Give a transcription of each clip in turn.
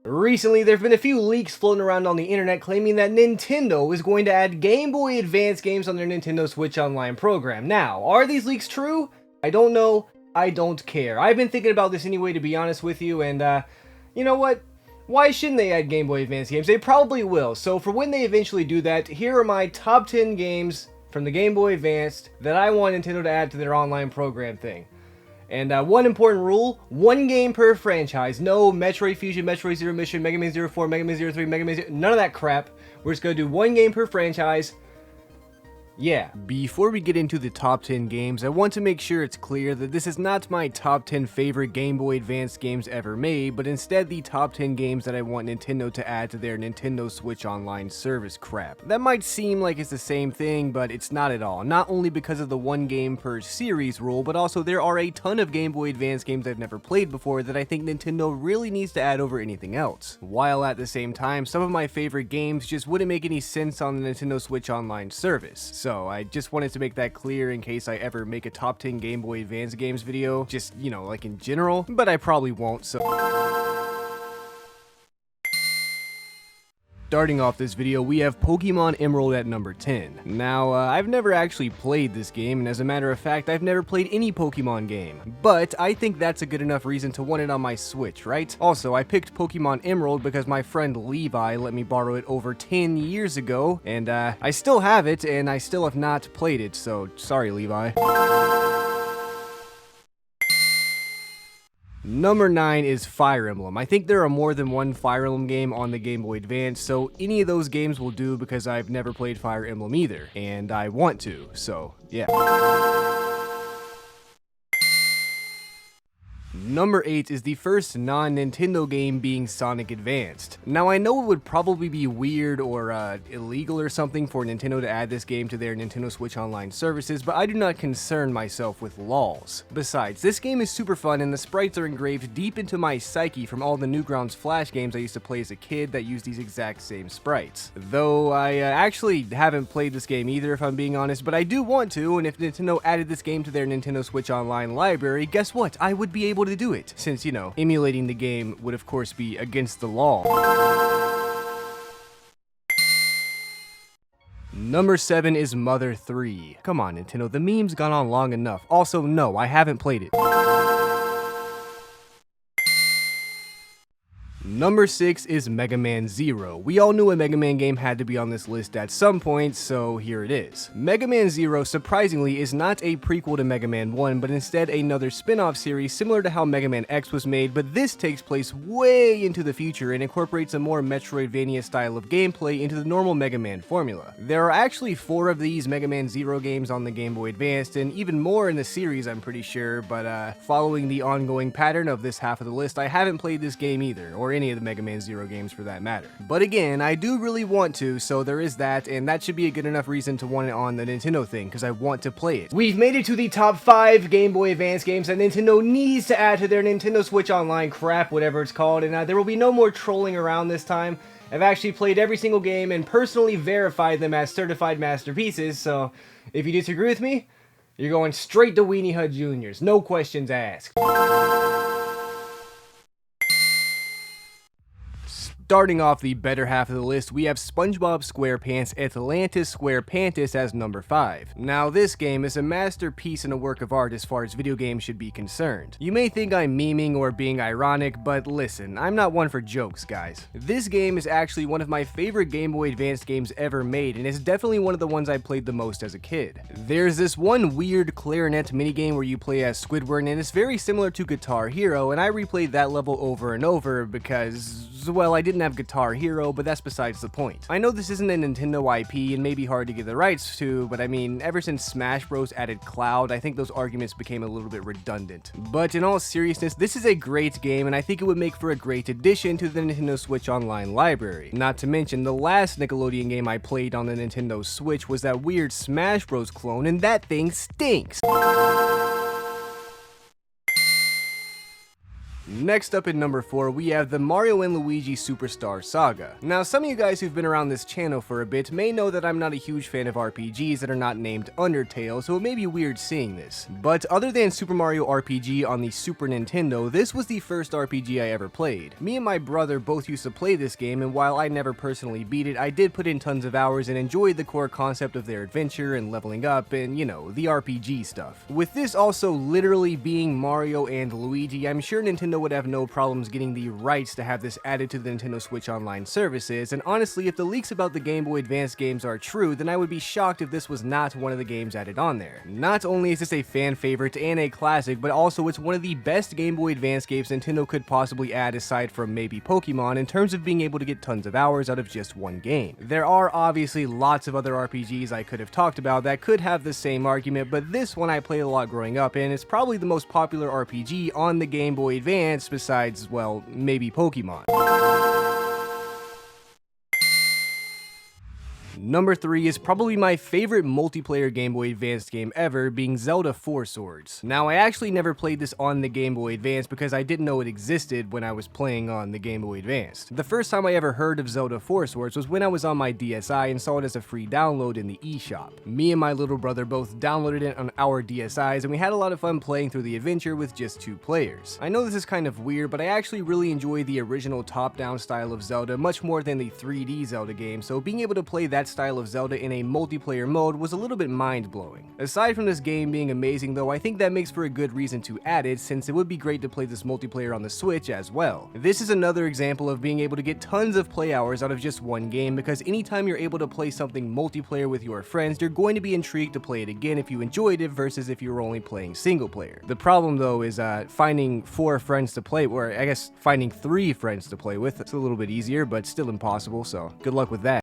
Recently, there have been a few leaks floating around on the internet claiming that Nintendo is going to add Game Boy Advanced games on their Nintendo Switch Online program. Now, are these leaks true? I don't know. I don't care. I've been thinking about this anyway, to be honest with you, and you know what? Why shouldn't they add Game Boy Advance games? They probably will. So for when they eventually do that, here are my top 10 games from the Game Boy Advance that I want Nintendo to add to their online program thing. And one important rule, one game per franchise. No Metroid Fusion, Metroid Zero Mission, Mega Man Zero 4, Mega Man Zero 3, Mega Man Zero... None of that crap. We're just going to do one game per franchise. Yeah. Before we get into the top 10 games, I want to make sure it's clear that this is not my top 10 favorite Game Boy Advance games ever made, but instead the top 10 games that I want Nintendo to add to their Nintendo Switch Online service crap. That might seem like it's the same thing, but it's not at all. Not only because of the one game per series rule, but also there are a ton of Game Boy Advance games I've never played before that I think Nintendo really needs to add over anything else. While at the same time, some of my favorite games just wouldn't make any sense on the Nintendo Switch Online service. So I just wanted to make that clear in case I ever make a top 10 Game Boy Advance games video, just, you know, like in general, but I probably won't, so... Starting off this video, we have Pokemon Emerald at number 10. Now, I've never actually played this game, and as a matter of fact, I've never played any Pokemon game. But I think that's a good enough reason to want it on my Switch, right? Also, I picked Pokemon Emerald because my friend Levi let me borrow it over 10 years ago, and I still have it, and I still have not played it, so sorry, Levi. Number 9 is Fire Emblem. I think there are more than one Fire Emblem game on the Game Boy Advance, so any of those games will do because I've never played Fire Emblem either, and I want to, so yeah. Number 8 is the first non-Nintendo game being Sonic Advanced. Now I know it would probably be weird or illegal or something for Nintendo to add this game to their Nintendo Switch Online services, but I do not concern myself with laws. Besides, this game is super fun and the sprites are engraved deep into my psyche from all the Newgrounds Flash games I used to play as a kid that use these exact same sprites. Though I actually haven't played this game either, if I'm being honest, but I do want to, and if Nintendo added this game to their Nintendo Switch Online library, guess what? I would be able to do it, since, you know, emulating the game would of course be against the law. Number 7 is Mother 3. Come on, Nintendo, the meme's gone on long enough. Also, no, I haven't played it. Number 6 is Mega Man Zero. We all knew a Mega Man game had to be on this list at some point, so here it is. Mega Man Zero, surprisingly, is not a prequel to Mega Man 1, but instead another spin-off series similar to how Mega Man X was made, but this takes place way into the future and incorporates a more Metroidvania style of gameplay into the normal Mega Man formula. There are actually 4 of these Mega Man Zero games on the Game Boy Advance, and even more in the series, I'm pretty sure, but following the ongoing pattern of this half of the list, I haven't played this game either, or any of the Mega Man Zero games for that matter. But again, I do really want to, so there is that, and that should be a good enough reason to want it on the Nintendo thing, because I want to play it. We've made it to the top 5 Game Boy Advance games that Nintendo needs to add to their Nintendo Switch Online crap, whatever it's called, and there will be no more trolling around this time. I've actually played every single game and personally verified them as certified masterpieces, so if you disagree with me, you're going straight to Weenie Hut Juniors, no questions asked. Starting off the better half of the list, we have SpongeBob SquarePants Atlantis SquarePantis as number 5. Now this game is a masterpiece and a work of art as far as video games should be concerned. You may think I'm memeing or being ironic, but listen, I'm not one for jokes, guys. This game is actually one of my favorite Game Boy Advance games ever made, and it's definitely one of the ones I played the most as a kid. There's this one weird clarinet minigame where you play as Squidward, and it's very similar to Guitar Hero, and I replayed that level over and over because, well, I didn't have Guitar Hero, but that's besides the point. I know this isn't a Nintendo IP and may be hard to get the rights to, but I mean, ever since Smash Bros added Cloud, I think those arguments became a little bit redundant. But in all seriousness, this is a great game, and I think it would make for a great addition to the Nintendo Switch Online library. Not to mention, the last Nickelodeon game I played on the Nintendo Switch was that weird Smash Bros clone, and that thing stinks. Next up at number 4, we have the Mario & Luigi Superstar Saga. Now, some of you guys who've been around this channel for a bit may know that I'm not a huge fan of RPGs that are not named Undertale, so it may be weird seeing this. But other than Super Mario RPG on the Super Nintendo, this was the first RPG I ever played. Me and my brother both used to play this game, and while I never personally beat it, I did put in tons of hours and enjoyed the core concept of their adventure and leveling up and, you know, the RPG stuff. With this also literally being Mario and Luigi, I'm sure Nintendo would have no problems getting the rights to have this added to the Nintendo Switch Online services, and honestly, if the leaks about the Game Boy Advance games are true, then I would be shocked if this was not one of the games added on there. Not only is this a fan favorite and a classic, but also it's one of the best Game Boy Advance games Nintendo could possibly add aside from maybe Pokemon in terms of being able to get tons of hours out of just one game. There are obviously lots of other RPGs I could have talked about that could have the same argument, but this one I played a lot growing up, and it's probably the most popular RPG on the Game Boy Advance besides, well, maybe Pokemon. Number 3 is probably my favorite multiplayer Game Boy Advance game ever, being Zelda 4 Swords. Now, I actually never played this on the Game Boy Advance because I didn't know it existed when I was playing on the Game Boy Advance. The first time I ever heard of Zelda 4 Swords was when I was on my DSi and saw it as a free download in the eShop. Me and my little brother both downloaded it on our DSis, and we had a lot of fun playing through the adventure with just 2 players. I know this is kind of weird, but I actually really enjoy the original top-down style of Zelda much more than the 3D Zelda game, so being able to play that style of Zelda in a multiplayer mode was a little bit mind-blowing. Aside from this game being amazing though, I think that makes for a good reason to add it, since it would be great to play this multiplayer on the Switch as well. This is another example of being able to get tons of play hours out of just one game, because anytime you're able to play something multiplayer with your friends, you're going to be intrigued to play it again if you enjoyed it versus if you were only playing single player. The problem though is finding 4 friends to play, or I guess finding 3 friends to play with. It's a little bit easier, but still impossible, so good luck with that.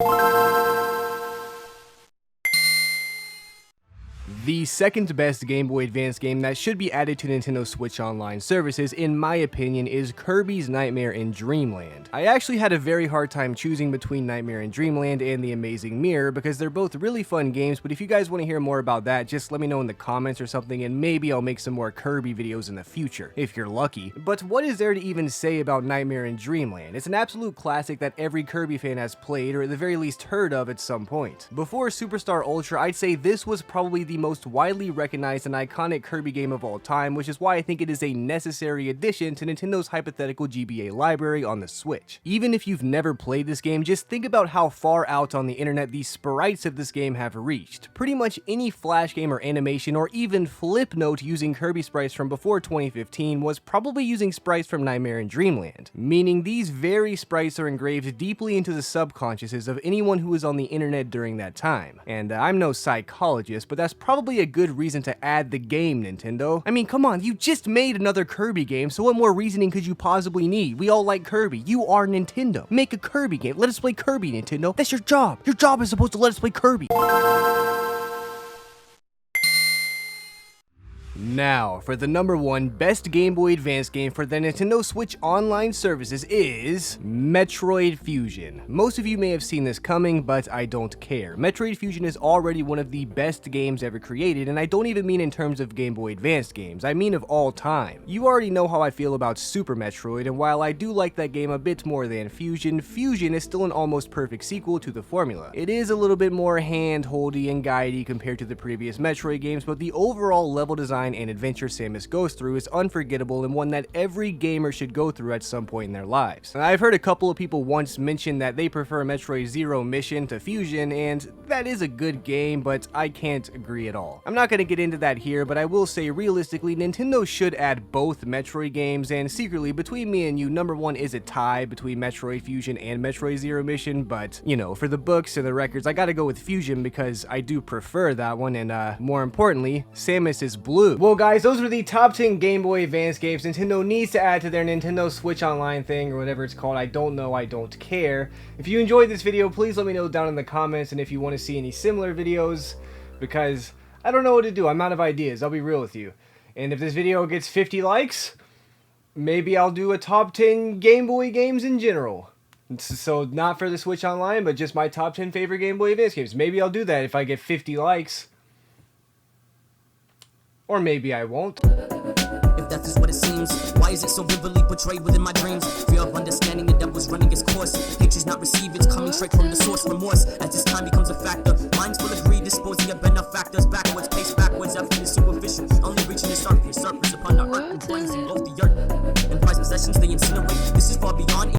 The second best Game Boy Advance game that should be added to Nintendo Switch Online services, in my opinion, is Kirby's Nightmare in Dreamland. I actually had a very hard time choosing between Nightmare in Dreamland and The Amazing Mirror because they're both really fun games, but if you guys want to hear more about that, just let me know in the comments or something, and maybe I'll make some more Kirby videos in the future, if you're lucky. But what is there to even say about Nightmare in Dreamland? It's an absolute classic that every Kirby fan has played, or at the very least heard of at some point. Before Superstar Ultra, I'd say this was probably the most widely recognized and iconic Kirby game of all time, which is why I think it is a necessary addition to Nintendo's hypothetical GBA library on the Switch. Even if you've never played this game, just think about how far out on the internet the sprites of this game have reached. Pretty much any Flash game or animation or even Flipnote using Kirby sprites from before 2015 was probably using sprites from Nightmare in Dreamland, meaning these very sprites are engraved deeply into the subconsciouses of anyone who was on the internet during that time. And I'm no psychologist, but that's probably a good reason to add the game, Nintendo. I mean, come on, you just made another Kirby game, so what more reasoning could you possibly need? We all like Kirby. You are Nintendo. Make a Kirby game. Let us play Kirby, Nintendo. That's your job. Your job is supposed to let us play Kirby. Now, for the number 1 best Game Boy Advance game for the Nintendo Switch Online services is Metroid Fusion. Most of you may have seen this coming, but I don't care. Metroid Fusion is already one of the best games ever created, and I don't even mean in terms of Game Boy Advance games, I mean of all time. You already know how I feel about Super Metroid, and while I do like that game a bit more than Fusion, Fusion is still an almost perfect sequel to the formula. It is a little bit more hand-holdy and guidey compared to the previous Metroid games, but the overall level design and adventure Samus goes through is unforgettable and one that every gamer should go through at some point in their lives. And I've heard a couple of people once mention that they prefer Metroid Zero Mission to Fusion, and that is a good game, but I can't agree at all. I'm not going to get into that here, but I will say realistically, Nintendo should add both Metroid games, and secretly, between me and you, number 1 is a tie between Metroid Fusion and Metroid Zero Mission, but, you know, for the books and the records, I gotta go with Fusion because I do prefer that one, and more importantly, Samus is blue. Well guys, those were the top 10 Game Boy Advance games Nintendo needs to add to their Nintendo Switch Online thing, or whatever it's called. I don't know, I don't care. If you enjoyed this video, please let me know down in the comments, and if you want to see any similar videos, because I don't know what to do. I'm out of ideas, I'll be real with you. And if this video gets 50 likes, maybe I'll do a top 10 Game Boy games in general. So not for the Switch Online, but just my top 10 favorite Game Boy Advance games. Maybe I'll do that if I get 50 likes. Or maybe I won't. death is what it seems. Why is it so vividly portrayed within my dreams? Fear of understanding the devil's running its course. Hatred's not received, it's coming straight from the source. Remorse, as this time becomes a factor. Minds full of greed, disposing of benefactors. Backwards, pace backwards, everything is superficial. Only reaching the surface upon the earth. And points engulf the earth. And prized possessions they incinerate. This is far beyond